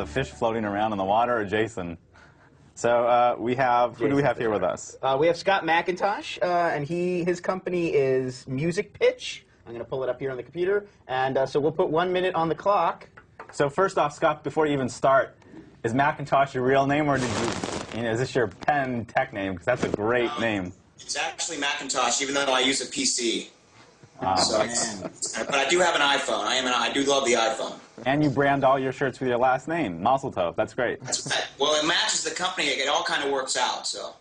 the fish floating around in the water or Jason? So who do we have here with us? We have Scott McIntosh, and his company is MusikPitch. I'm going to pull it up here on the computer, and so we'll put 1 minute on the clock. So first off, Scott, before you even start, is Macintosh your real name, or is this your pen tech name? Because that's a great name. It's actually Macintosh, even though I use a PC. Oh, But I do have an iPhone. I do love the iPhone. And you brand all your shirts with your last name, Mazel Tov. That's great. That's right. Well, it matches the company. It all kind of works out. So.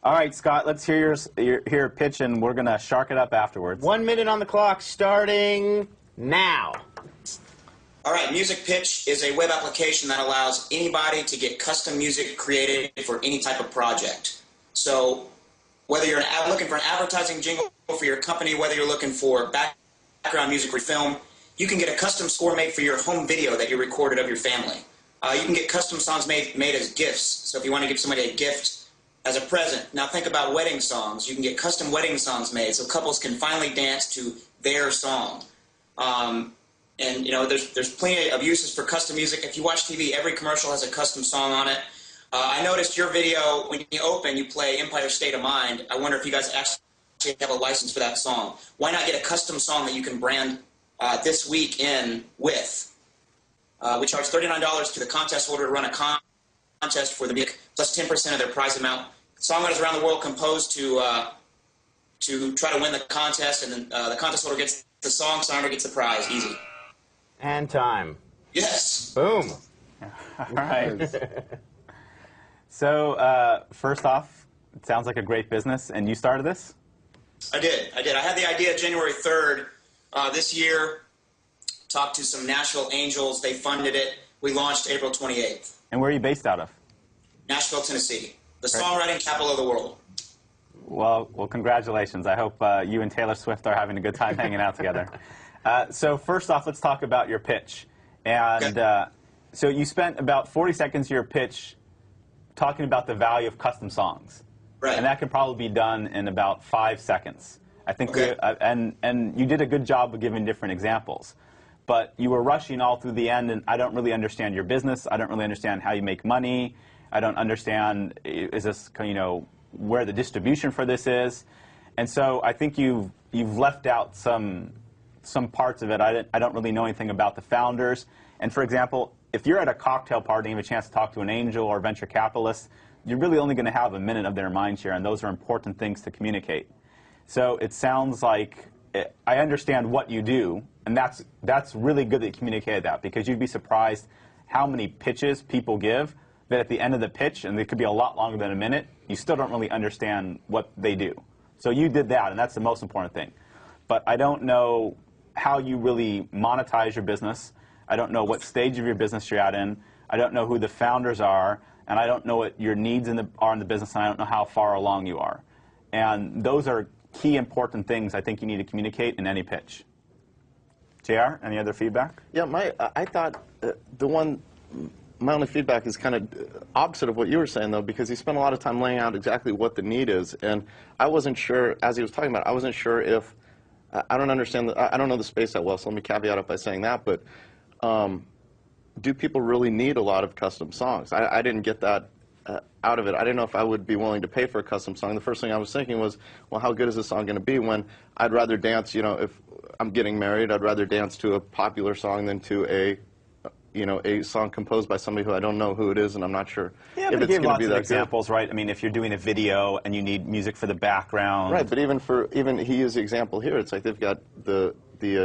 All right, Scott, let's hear your pitch, and we're going to shark it up afterwards. 1 minute on the clock, starting now. All right, MusikPitch is a web application that allows anybody to get custom music created for any type of project. So whether you're looking for an advertising jingle for your company, whether you're looking for background music for film, you can get a custom score made for your home video that you recorded of your family. You can get custom songs made as gifts. So if you want to give somebody a gift as a present. Now think about wedding songs. You can get custom wedding songs made so couples can finally dance to their song. And you know, there's plenty of uses for custom music. If you watch TV, every commercial has a custom song on it. I noticed your video, when you open, you play Empire State of Mind. I wonder if you guys actually have a license for that song. Why not get a custom song that you can brand this week in with? We charge $39 to the contest holder to run a contest for the music, plus 10% of their prize amount. Songwriters around the world compose to try to win the contest, and then the contest holder gets the song, songwriter gets the prize. Easy. And time. Yes. Boom. All right. So first off, it sounds like a great business, and you started this? I did. I had the idea January 3rd this year. Talked to some Nashville Angels. They funded it. We launched April 28th. And where are you based out of? Nashville, Tennessee. The songwriting capital of the world. Well, congratulations. I hope you and Taylor Swift are having a good time hanging out together. So first off, let's talk about your pitch. And okay. So you spent about 40 seconds of your pitch talking about the value of custom songs. Right. And that can probably be done in about 5 seconds. I think okay. And you did a good job of giving different examples. But you were rushing all through the end, and I don't really understand your business. I don't really understand how you make money. I don't understand, is this, you know, where the distribution for this is. And so I think you've left out some parts of it. I don't really know anything about the founders. And for example, if you're at a cocktail party and you have a chance to talk to an angel or venture capitalist, you're really only going to have a minute of their mind share, and those are important things to communicate. So it sounds like I understand what you do, and that's really good that you communicated that, because you'd be surprised how many pitches people give that at the end of the pitch, and it could be a lot longer than a minute, you still don't really understand what they do. So you did that, and that's the most important thing. But I don't know how you really monetize your business. I don't know what stage of your business you're at in. I don't know who the founders are, and I don't know what your needs are in the business, and I don't know how far along you are. And those are key important things I think you need to communicate in any pitch. JR, any other feedback? Yeah, I thought my only feedback is kind of opposite of what you were saying, though, because he spent a lot of time laying out exactly what the need is, and I wasn't sure, as he was talking about, I wasn't sure if, I don't understand, I don't know the space that well, so let me caveat it by saying that, but do people really need a lot of custom songs? I didn't get that out of it. I didn't know if I would be willing to pay for a custom song. The first thing I was thinking was, well, how good is this song going to be, when I'd rather dance, you know, if I'm getting married, I'd rather dance to a popular song than to a song composed by somebody who I don't know who it is, and I'm not sure if it's going to be that examples, right? I mean, if you're doing a video and you need music for the background. Right, but even he used the example here. It's like they've got the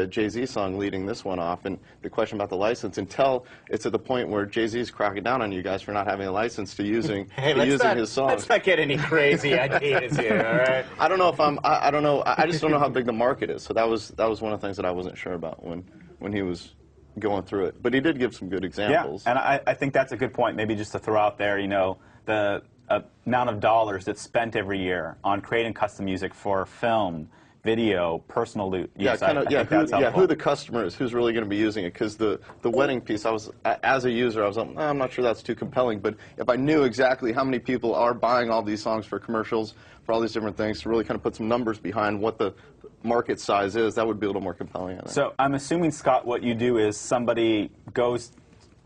Jay-Z song leading this one off, and the question about the license, until it's at the point where Jay-Z's cracking down on you guys for not having a license to using, his song. Let's not get any crazy ideas here, all right? I don't know if I don't know. I just don't know how big the market is. So that was one of the things that I wasn't sure about when he was going through it. But he did give some good examples. Yeah, and I think that's a good point. Maybe just to throw out there, you know, the amount of dollars that's spent every year on creating custom music for film, video, personal use. Who the customer is, who's really going to be using it. Because the wedding piece, as a user, I was like, I'm not sure that's too compelling. But if I knew exactly how many people are buying all these songs for commercials, for all these different things, to really kind of put some numbers behind what the market size is, that would be a little more compelling, I think. So I'm assuming, Scott, what you do is somebody goes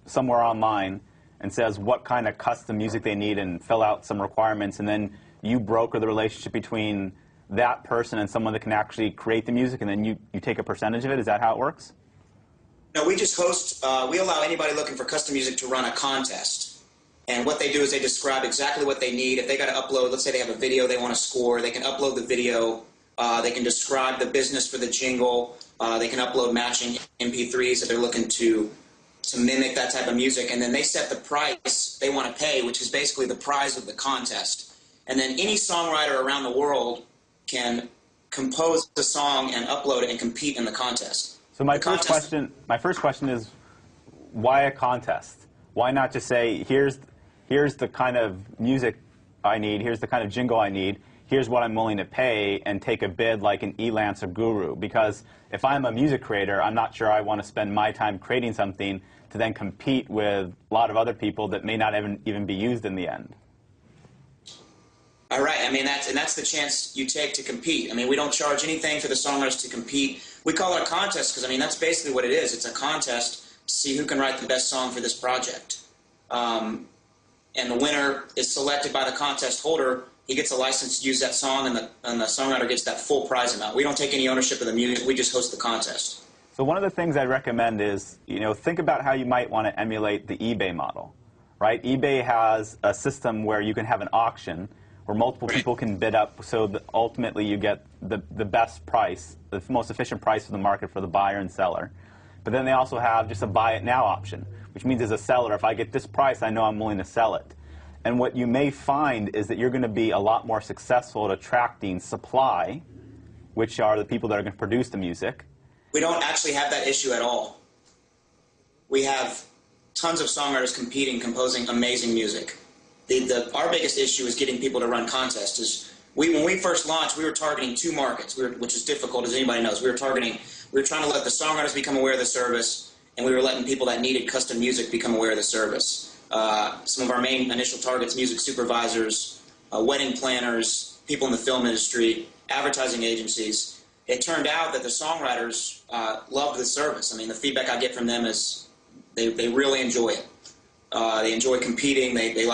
somewhere online and says what kind of custom music they need and fill out some requirements, and then you broker the relationship between that person and someone that can actually create the music, and then you take a percentage of it? Is that how it works? No, we just host, we allow anybody looking for custom music to run a contest. And what they do is they describe exactly what they need. If they got to upload, let's say they have a video they want to score, they can upload the video. They can describe the business for the jingle. They can upload matching MP3s if they're looking to mimic that type of music. And then they set the price they want to pay, which is basically the prize of the contest. And then any songwriter around the world can compose a song and upload it and compete in the contest. So my first question is, why a contest? Why not just say, here's the kind of music I need, here's the kind of jingle I need, here's what I'm willing to pay, and take a bid like an Elance or Guru? Because if I'm a music creator, I'm not sure I want to spend my time creating something to then compete with a lot of other people that may not even be used in the end. All right. I mean, that's the chance you take to compete. I mean, we don't charge anything for the songwriters to compete. We call it a contest because, I mean, that's basically what it is. It's a contest to see who can write the best song for this project. And the winner is selected by the contest holder. He gets a license to use that song, and the songwriter gets that full prize amount. We don't take any ownership of the music. We just host the contest. So one of the things I recommend is, think about how you might want to emulate the eBay model, right? eBay has a system where you can have an auction where multiple people can bid up, so that ultimately you get the best price, the most efficient price for the market for the buyer and seller. But then they also have just a buy it now option, which means as a seller, if I get this price, I know I'm willing to sell it. And what you may find is that you're going to be a lot more successful at attracting supply, which are the people that are going to produce the music. We don't actually have that issue at all. We have tons of songwriters competing, composing amazing music. Our biggest issue is getting people to run contests. When we first launched, we were targeting two markets, which is difficult, as anybody knows. We were trying to let the songwriters become aware of the service, and we were letting people that needed custom music become aware of the service. Some of our main initial targets: music supervisors, wedding planners, people in the film industry, advertising agencies. It turned out that the songwriters loved the service. I mean, the feedback I get from them is they really enjoy it. They enjoy competing. They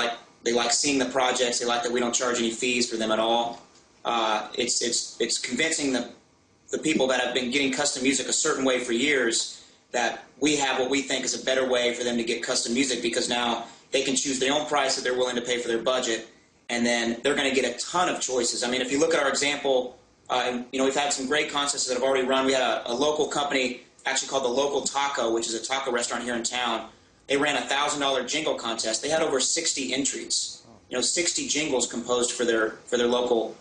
like seeing the projects. They like that we don't charge any fees for them at all. It's convincing the people that have been getting custom music a certain way for years that we have what we think is a better way for them to get custom music, because now they can choose their own price that they're willing to pay for their budget, and then they're going to get a ton of choices. I mean, if you look at our example, we've had some great contests that have already run. We had a local company actually called the Local Taco, which is a taco restaurant here in town. They ran a $1,000 jingle contest. They had over 60 entries. 60 jingles composed for their local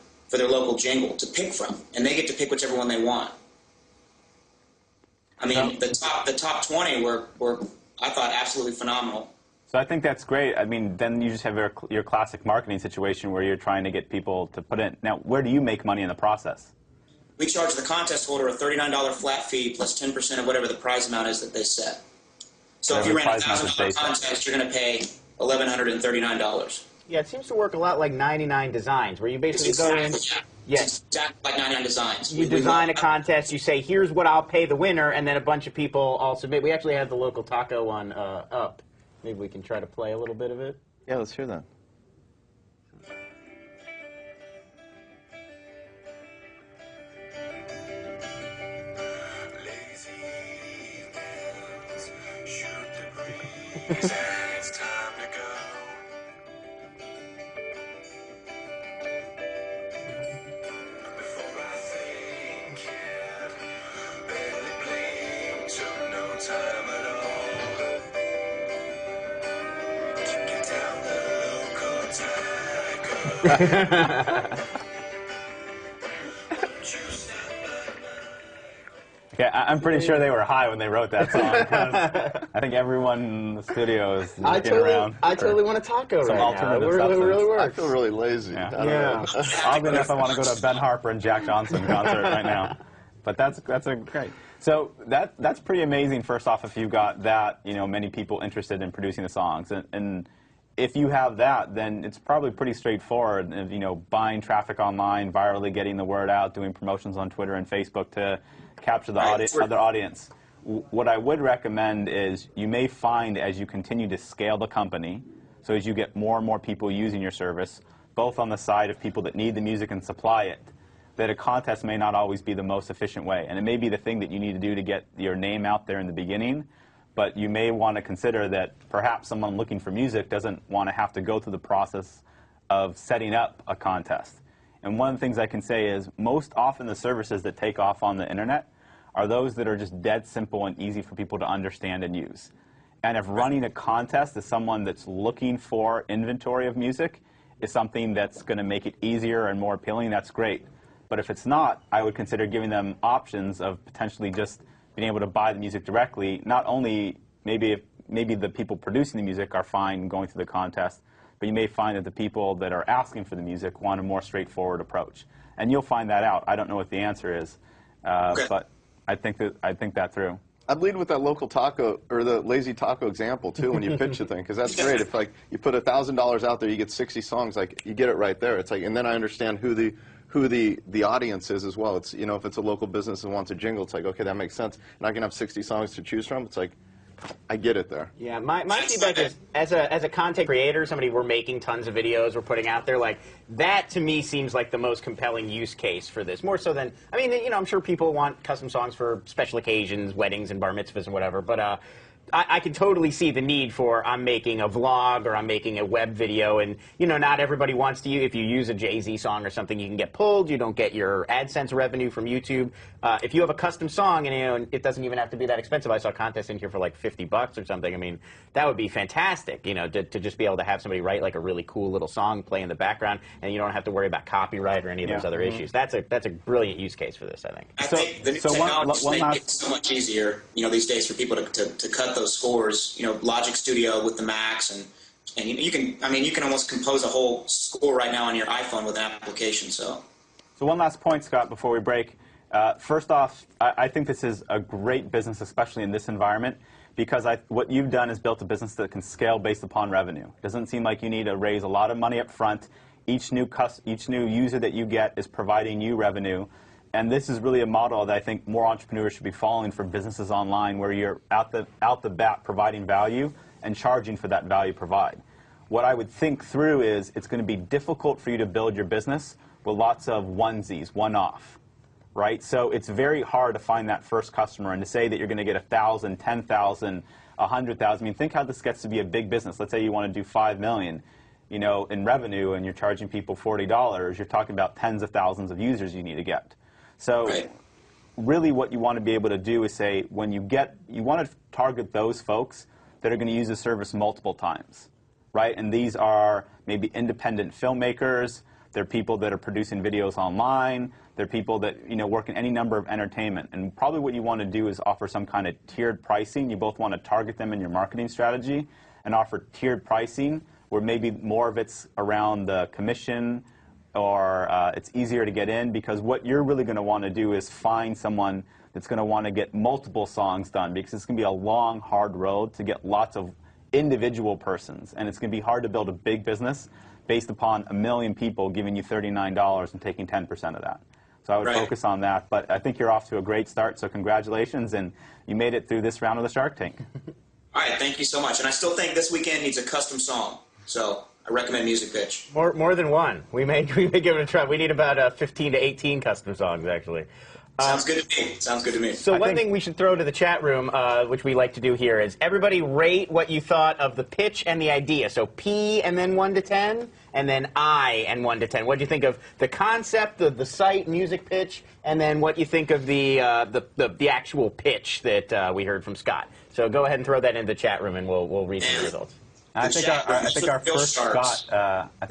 jingle to pick from, and they get to pick whichever one they want. I mean, the top 20 were I thought absolutely phenomenal. So I think that's great. I mean, then you just have your classic marketing situation where you're trying to get people to put in. Now, where do you make money in the process? We charge the contest holder a $39 flat fee plus 10% of whatever the prize amount is that they set. So if you ran a $1,000 contest, you're going to pay $1,139. Yeah, it seems to work a lot like 99 Designs, where you basically go in. Yeah. It's exactly like 99 Designs. You design a contest, you say, here's what I'll pay the winner, and then a bunch of people all submit. We actually have the Local Taco one up. Maybe we can try to play a little bit of it. Yeah, let's hear that. It's time to go. Before I think it, barely blink, took no time at all to get down the local taco. Yeah, I'm pretty sure they were high when they wrote that song. 'Cause I think everyone in the studio is looking around. I totally want a taco some right now. alternative It really works. I feel really lazy. Yeah. I don't know. Oddly enough, I want to go to a Ben Harper and Jack Johnson concert right now. But that's a great. So that's pretty amazing. First off, if you've got that, many people interested in producing the songs, and if you have that, then it's probably pretty straightforward. Buying traffic online, virally getting the word out, doing promotions on Twitter and Facebook to capture the other audience. what I would recommend is you may find as you continue to scale the company, so as you get more and more people using your service, both on the side of people that need the music and supply it, that a contest may not always be the most efficient way. And it may be the thing that you need to do to get your name out there in the beginning, but you may want to consider that perhaps someone looking for music doesn't want to have to go through the process of setting up a contest. And one of the things I can say is most often the services that take off on the internet are those that are just dead simple and easy for people to understand and use. And if running a contest as someone that's looking for inventory of music is something that's going to make it easier and more appealing, that's great. But if it's not, I would consider giving them options of potentially just being able to buy the music directly. Not only maybe the people producing the music are fine going through the contest, but you may find that the people that are asking for the music want a more straightforward approach. And you'll find that out. I don't know what the answer is, but I think that through. I'd lead with that local taco or the lazy taco example too when you pitch the thing, because that's great. If like you put $1,000 out there, you get 60 songs, like you get it right there. It's like, and then I understand who the audience is as well. It's, you know, if it's a local business and wants a jingle, it's like, okay, that makes sense. And I can have 60 songs to choose from. It's like, I get it there. Yeah, my feedback is, as a content creator, somebody we're making tons of videos, we're putting out there, like, that to me seems like the most compelling use case for this. More so than, I mean, you know, I'm sure people want custom songs for special occasions, weddings and bar mitzvahs and whatever, but I can totally see the need for, I'm making a vlog or I'm making a web video, and, you know, not everybody wants to use, if you use a Jay-Z song or something, you can get pulled, you don't get your AdSense revenue from YouTube. If you have a custom song, and, you know, it doesn't even have to be that expensive. I saw a contest in here for like $50 or something. I mean, that would be fantastic, you know, to just be able to have somebody write like a really cool little song, play in the background, and you don't have to worry about copyright or any of those other issues. That's a brilliant use case for this, I think. I think the new technology makes it so much easier, you know, these days for people to cut those scores. You know, Logic Studio with the Max, and you can almost compose a whole score right now on your iPhone with an application. So one last point, Scott, before we break. First off, I think this is a great business, especially in this environment, because what you've done is built a business that can scale based upon revenue. It doesn't seem like you need to raise a lot of money up front. Each new user that you get is providing you revenue. And this is really a model that I think more entrepreneurs should be following for businesses online, where you're out the bat providing value and charging for that value provide. What I would think through is it's going to be difficult for you to build your business with lots of onesies, one-off, right? So it's very hard to find that first customer, and to say that you're going to get 1,000, 10,000, 100,000. I mean, think how this gets to be a big business. Let's say you want to do $5 million, you know, in revenue, and you're charging people $40. You're talking about tens of thousands of users you need to get. So really what you want to be able to do is say, when you want to target those folks that are going to use the service multiple times, right? And these are maybe independent filmmakers, they're people that are producing videos online, they're people that, you know, work in any number of entertainment. And probably what you want to do is offer some kind of tiered pricing. You both want to target them in your marketing strategy and offer tiered pricing, where maybe more of it's around the commission, or it's easier to get in, because what you're really going to want to do is find someone that's going to want to get multiple songs done, because it's going to be a long, hard road to get lots of individual persons, and it's going to be hard to build a big business based upon 1 million people giving you $39 and taking 10% of that. So I would focus on that, but I think you're off to a great start, so congratulations, and you made it through this round of the Shark Tank. All right, thank you so much, and I still think this weekend needs a custom song, so I recommend MusikPitch. More than one. We may give it a try. We need about 15 to 18 custom songs, actually. Sounds good to me. Sounds good to me. So one thing we should throw to the chat room, which we like to do here, is everybody rate what you thought of the pitch and the idea. So P and then 1 to 10, and then I and 1 to 10. What do you think of the concept, the site, MusikPitch, and then what you think of the actual pitch that we heard from Scott? So go ahead and throw that into the chat room, and we'll read the results. I think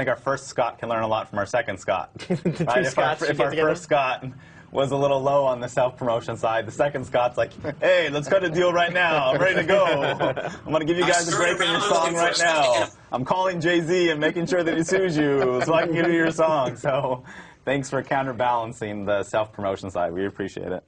our first Scott can learn a lot from our second Scott. Right? If our first Scott was a little low on the self-promotion side, the second Scott's like, hey, let's cut a deal right now. I'm ready to go. I'm going to give you guys a break in your song right now. I'm calling Jay-Z and making sure that he sues you so I can give you your song. So thanks for counterbalancing the self-promotion side. We appreciate it.